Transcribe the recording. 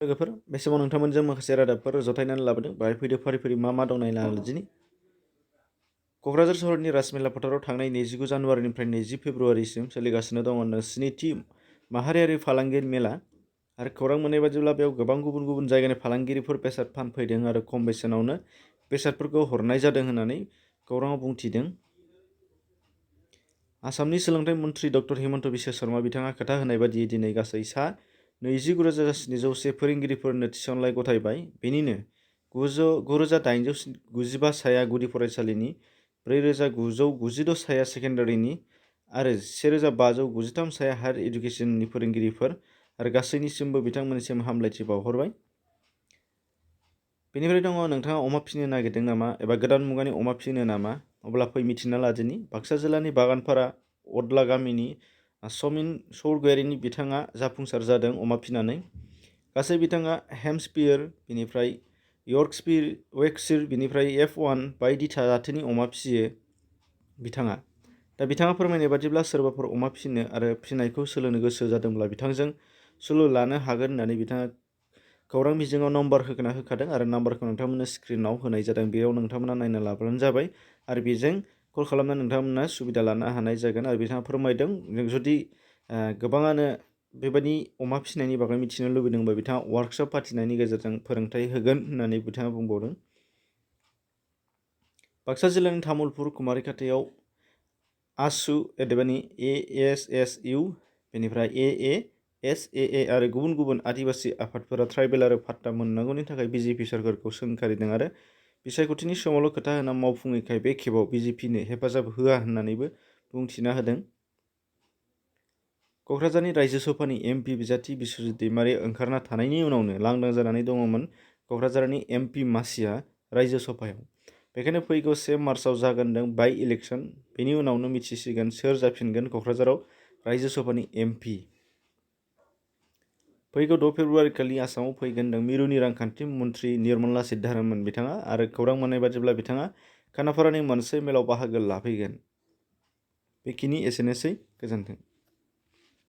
लोगोफोर बे समाव नोंथांमोनजों माखासे रादाबफोर जथायनानै लाबोदों बाहाय फैदो फारि फारि मा दं नायना दिनै क'क्राझार सहरनि राजमेला फोथाराव थांनाय 29 जानुवारिनिफ्राय 20 फेब्रुवारिसिम सोलिगासिनो दङ स्निथि माहारियारि फालांगियारि मेला आरो खौरां मोननाय बादिब्ला बेयाव गोबां गुबुन गुबुन जायगानि फालांगिरिफोर बेसाद फानफैदों आरो खम बेसेनावनो बेसादफोरखौ हरनाय जादों होननानै खौराङाव बुंथिदों। आसामनि सोलोंथाइ मन्थ्रि डक्टर हिमन्त बिश्व शर्मा बिथाङा खोथा होनाय बादियै दिनै गासै सा 29,791 फोरोंगिरिफोरनो थिसनलाइ गथायबाय। बेनिनो 9,895 साया गुदि फरायसालिनि, 4,992 साया सेकेन्डारिनि आरो 1,593 साया हायार इडुकेसननि फोरोंगिरिफोर आरो गासैनिसिमबो बिथांमोननिसिम हामलायथि बावहरबाय। बेनिफ्राय दङ नोंथाङा अमा फिसिनो नागिरदों नामा एबा गोदान मुगानि अमा फिसिनो नामा? अब्ला फै मिथिना लादिनि बाक्सा जिल्लानि बागानपारा अदला गामिनि समिन सौरगयारिनि बिथाङा जाफुंसार जादों अमा फिनानै। गासै बिथाङा हेम्पशायर, बिनिफ्राय यर्कशायर, बिनिफ्राय F1 बायदि जाथोनि अमा फिसियो बिथाङा। दा बिथाङा फोरमायनाय बादिब्ला सोरबाफोर अमा फिसिनो आरो फिसिनायखौ सोलोंनो गोसो जादोंब्ला बिथांजों सुलु लानो हागोन होननानै बिथाङा खौरां बिजोङाव नम्बर होखादों आरो नाम्बारखौ नोंथांमोननो स्क्रिनाव होनाय जादों। बेयाव नोंथांमोना नायना लाब्लानो जाबाय आरो बेजों कल खालामना नोंथांमोना सुबिदा लानो हानाय जागोन। आरो बिथाङा फोरमायदों जुदि गोबाङानो बेबायदि अमा फिसिनायनि बागै मिथिनो लुबैदोंबा बिथाङा वार्कशप फाथिनायनि गेजेरजों फोरोंथाइ होगोन होननानै बिथाङा बुंबावदों। बाक्सा जिल्लानि तामुलपुर कुमारिखाथियाव आसु अदेबानि ASSU, बेनिफ्राय AASAA आरो गुबुन गुबुन आदिबासि आफादफोरा ट्राइबेल आरो फाट्टा मोननांगौनि थाखाय बिजेपि सोरखारखौ सोंखारिदों आरो बिसायख'थिनि समावल' खोथा होना मावफुङैखाय बे खेबाव बिजेपिनो हेफाजाब होआ होननानैबो बुंथिना होदों। क'क्राझारनि रायजो सभानि MP बिजाथि बिस्वजित दैमारि ओंखारना थानायनि उनावनो लांदां जानानै दङमोन क'क्राझारनि MP मासिया रायजो सभायाव। बेखायनो फैगौ 1 मार्चआव जागोनदों बाइ इलेक्सन। बेनि उनावनो मिथिसिगोन सोर जाफिनगोन क'क्राझाराव रायजो सभानि MP। फैगौ 6 फेब्रुवारि खालि आसामाव फैगोनदों मिरुनि रांखान्थि मन्थ्रि निर्मला सीतारमण बिथाङा आरो खौरां मोननाय बादिब्ला बिथाङा खानाफारानि मोनसे मेलाव बाहागो लाफैगोन। बेखिनि एसेनोसै, गोजोन्थों।